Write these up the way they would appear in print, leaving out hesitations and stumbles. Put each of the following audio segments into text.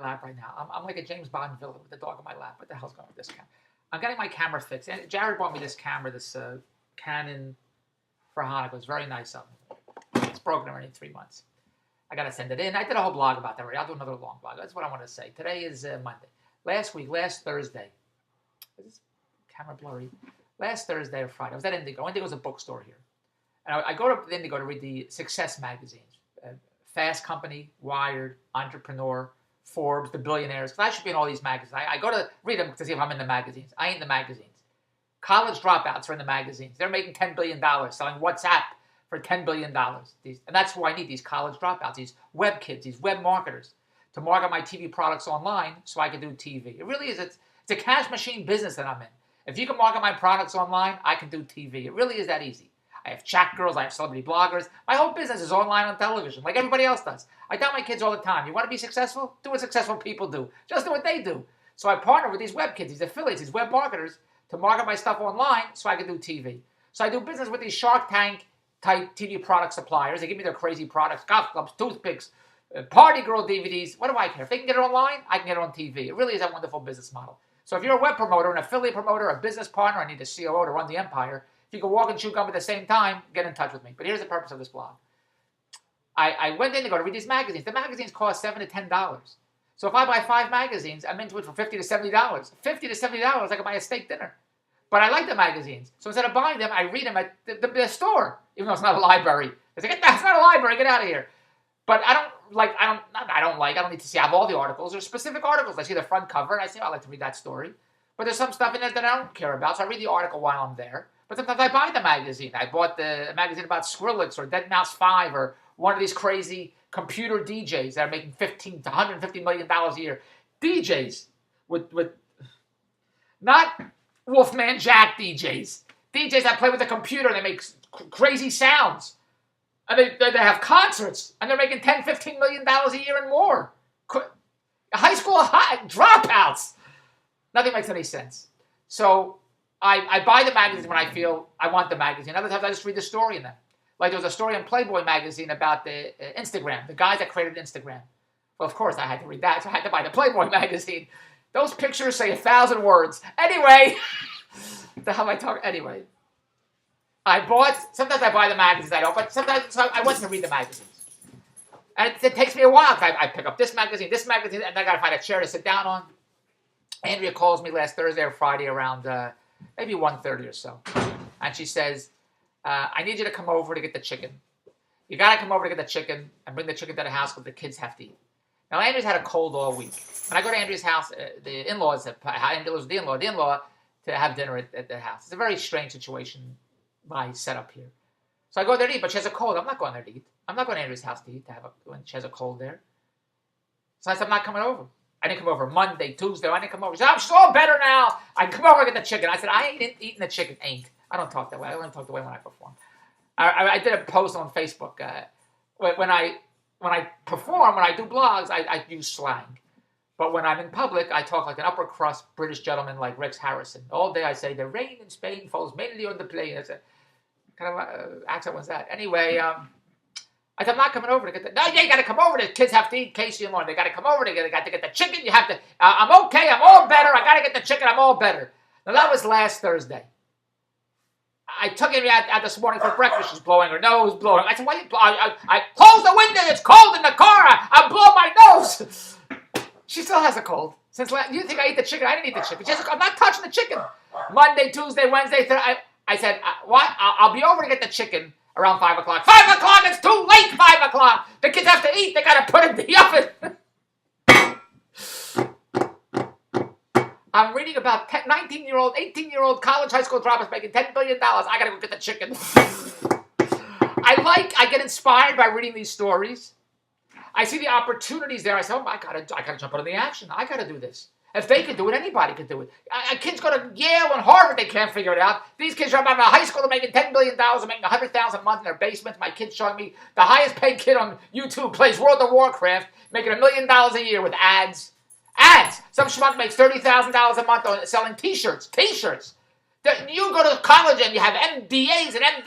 lap right now. I'm like a James Bond villain with the dog on my lap. What the hell's going on with this camera? I'm getting my camera fixed. And Jared bought me this camera, this Canon for Hanukkah. It's very nice of him. It's broken already in 3 months. I got to send it in. I did a whole blog about that already. I'll do another long blog. That's what I want to say. Today is Monday. Last Thursday. Is this camera blurry? Last Thursday or Friday. I was at Indigo. Indigo's a bookstore here. And I go to Indigo to read the success magazines. Fast Company, Wired, Entrepreneur, Forbes, The Billionaires. Because I should be in all these magazines. I go to read them to see if I'm in the magazines. I ain't in the magazines. College dropouts are in the magazines. They're making $10 billion selling WhatsApp for $10 billion. And that's who I need, these college dropouts, these web kids, these web marketers, to market my TV products online so I can do TV. It really is. It's a cash machine business that I'm in. If you can market my products online, I can do TV. It really is that easy. I have chat girls. I have celebrity bloggers. My whole business is online on television, like everybody else does. I tell my kids all the time, you want to be successful? Do what successful people do. Just do what they do. So I partner with these web kids, these affiliates, these web marketers to market my stuff online so I can do TV. So I do business with these Shark Tank type TV product suppliers. They give me their crazy products, golf clubs, toothpicks, party girl DVDs. What do I care? If they can get it online, I can get it on TV. It really is a wonderful business model. So if you're a web promoter, an affiliate promoter, a business partner, I need a COO to run the empire. If you can walk and chew gum at the same time, get in touch with me. But here's the purpose of this blog. I went in to go to read these magazines. The magazines cost $7 to $10. So if I buy 5 magazines, I'm into it for $50 to $70. $50 to $70, I can buy a steak dinner. But I like the magazines. So instead of buying them, I read them at the store, even though it's not a library. They say, that's not a library, get out of here. But I don't need to see, I have all the articles. There's specific articles. I see the front cover, and I say, I like to read that story. But there's some stuff in there that I don't care about, so I read the article while I'm there. But sometimes I buy the magazine. I bought the magazine about Skrillex or Dead Mouse 5 or one of these crazy computer DJs that are making $15 to $150 million a year. DJs with not Wolfman Jack DJs. DJs that play with the computer and they make crazy sounds. And they have concerts and they're making $10, $15 million a year and more. High school dropouts. Nothing makes any sense. So I buy the magazines when I feel I want the magazine. Other times I just read the story in them. Like there was a story in Playboy magazine about the Instagram, the guys that created Instagram. Well, of course I had to read that, so I had to buy the Playboy magazine. Those pictures say 1,000 words. Anyway, the hell am I talking? Anyway, sometimes I buy the magazines, I don't, but sometimes so I want to read the magazines. And it takes me a while. I pick up this magazine, and I got to find a chair to sit down on. Andrea calls me last Thursday or Friday around maybe 1:30 or so. And she says, I need you to come over to get the chicken. You got to come over to get the chicken and bring the chicken to the house because the kids have to eat. Now, Andrea's had a cold all week. When I go to Andrea's house, the in-laws, Andrea lives with the in-law to have dinner at the house. It's a very strange situation, my setup here. So I go there to eat, but she has a cold. I'm not going there to eat. I'm not going to Andrea's house to eat when she has a cold there. So I said, I'm not coming over. I didn't come over Monday, Tuesday. I didn't come over. She said, she's all better now. I can come over and get the chicken. I said, I ain't eating the chicken. I don't talk that way. I only talk the way when I perform. I did a post on Facebook. When I perform, when I do blogs, I use slang. But when I'm in public, I talk like an upper crust British gentleman like Rex Harrison. All day I say, the rain in Spain falls mainly on the plain. That's a kind of accent was that. Anyway, I said, I'm not coming over to get the... No, yeah, you got to come over. The kids have to eat Casey and Lauren. They got to come over. They got to get the chicken. You have to... I'm okay. I'm all better. I got to get the chicken. I'm all better. Now, that was last Thursday. I took her out this morning for breakfast. She's blowing her nose, blowing. I said, why are you blowing? I closed the window. It's cold in the car. I'm blowing my nose. She still has a cold. You think I eat the chicken? I didn't eat the chicken. She says, I'm not touching the chicken. Monday, Tuesday, Wednesday, Thursday. I said, what? I'll be over to get the chicken around 5 o'clock. 5 o'clock? It's too late, 5 o'clock. The kids have to eat. They got to put it in the oven. I'm reading about 19-year-old, 18-year-old college high school dropouts making $10 billion. I got to go get the chicken. I get inspired by reading these stories. I see the opportunities there. I say, I got to jump into the action. I got to do this. If they can do it, anybody can do it. Kids go to Yale and Harvard, they can't figure it out. These kids are out of high school, they're making $10 billion, they're making $100,000 a month in their basements. My kid's showing me the highest paid kid on YouTube plays World of Warcraft, making $1 million a year with ads. Ads! Some schmuck makes $30,000 a month on selling T-shirts. T-shirts! You go to college and you have MDAs and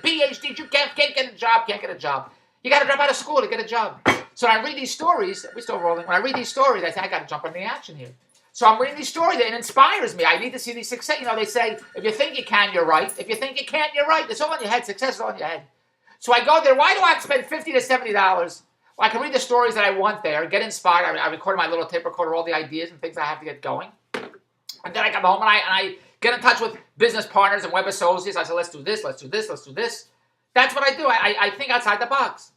PhDs, you can't get a job, You got to drop out of school to get a job. So when I read these stories, we still rolling. When I read these stories, I say, I got to jump on the action here. So I'm reading these stories, and it inspires me. I need to see these success. You know, they say, if you think you can, you're right. If you think you can't, you're right. It's all in your head. Success is all in your head. So I go there. Why do I have to spend $50 to $70? Well, I can read the stories that I want there, get inspired. I record my little tape recorder, all the ideas and things I have to get going. And then I come home and I get in touch with business partners and web associates. I say, let's do this, let's do this, let's do this. That's what I do. I think outside the box.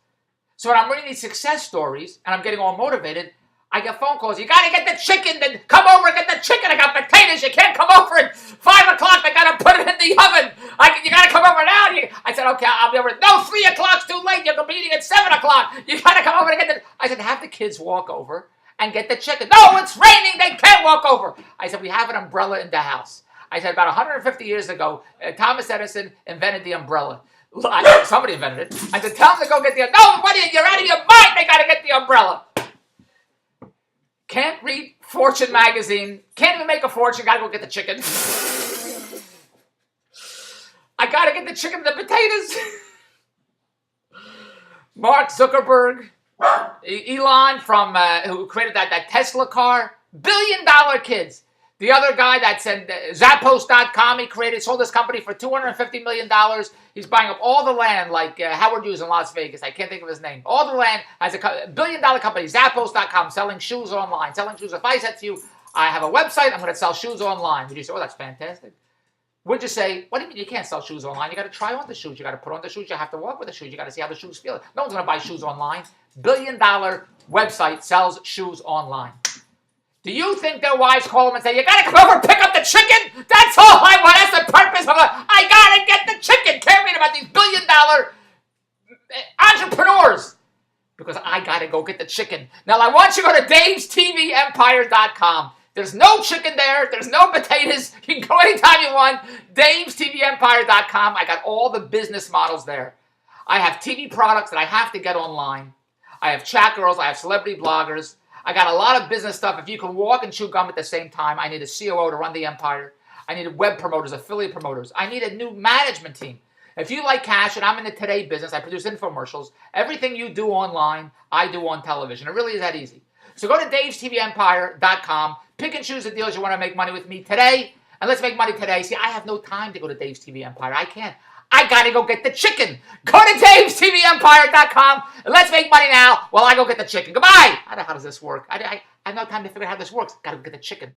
So when I'm reading these success stories and I'm getting all motivated, I get phone calls. You got to get the chicken. Then come over and get the chicken. I got potatoes. You can't come over at 5 o'clock. I got to put it in the oven. You got to come over now. I said, okay, I'll be over. No, 3 o'clock's too late. You're going to be eating at 7 o'clock. You got to come over and get the... I said, have the kids walk over and get the chicken. No, it's raining. They can't walk over. I said, we have an umbrella in the house. I said, about 150 years ago, Thomas Edison invented the umbrella. Somebody invented it. I said, tell them to go get the... No, buddy, you're out of your mind. They got to get the umbrella. Can't read Fortune magazine. Can't even make a fortune. Got to go get the chicken. I got to get the chicken and the potatoes. Mark Zuckerberg, Elon from who created that Tesla car, $1 billion kids. The other guy that said Zappos.com, he sold this company for $250 million. He's buying up all the land like Howard Hughes in Las Vegas. I can't think of his name. All the land has a $1 billion company, Zappos.com, selling shoes online. Selling shoes. If I said to you, I have a website, I'm going to sell shoes online. Would you say, oh, that's fantastic? Would you say, what do you mean you can't sell shoes online? You got to try on the shoes. You got to put on the shoes. You have to walk with the shoes. You got to see how the shoes feel. No one's going to buy shoes online. $1 billion website sells shoes online. Do you think their wives call them and say, you got to come over and pick up the chicken? That's all I want. That's the purpose of it. I got to get the chicken. Can't read about these $1 billion entrepreneurs. Because I got to go get the chicken. Now, I want you to go to davestvempire.com. There's no chicken there. There's no potatoes. You can go anytime you want. davestvempire.com. I got all the business models there. I have TV products that I have to get online. I have chat girls. I have celebrity bloggers. I got a lot of business stuff. If you can walk and chew gum at the same time, I need a COO to run the empire. I need web promoters, affiliate promoters. I need a new management team. If you like cash, and I'm in the Today business, I produce infomercials. Everything you do online, I do on television. It really is that easy. So go to davestvempire.com. Pick and choose the deals you want to make money with me today. And let's make money today. See, I have no time to go to Dave's TV Empire. I can't. I got to go get the chicken. Go to davestvempire.com and let's make money now while I go get the chicken. Goodbye. How does this work? I have no time to figure out how this works. Got to go get the chicken.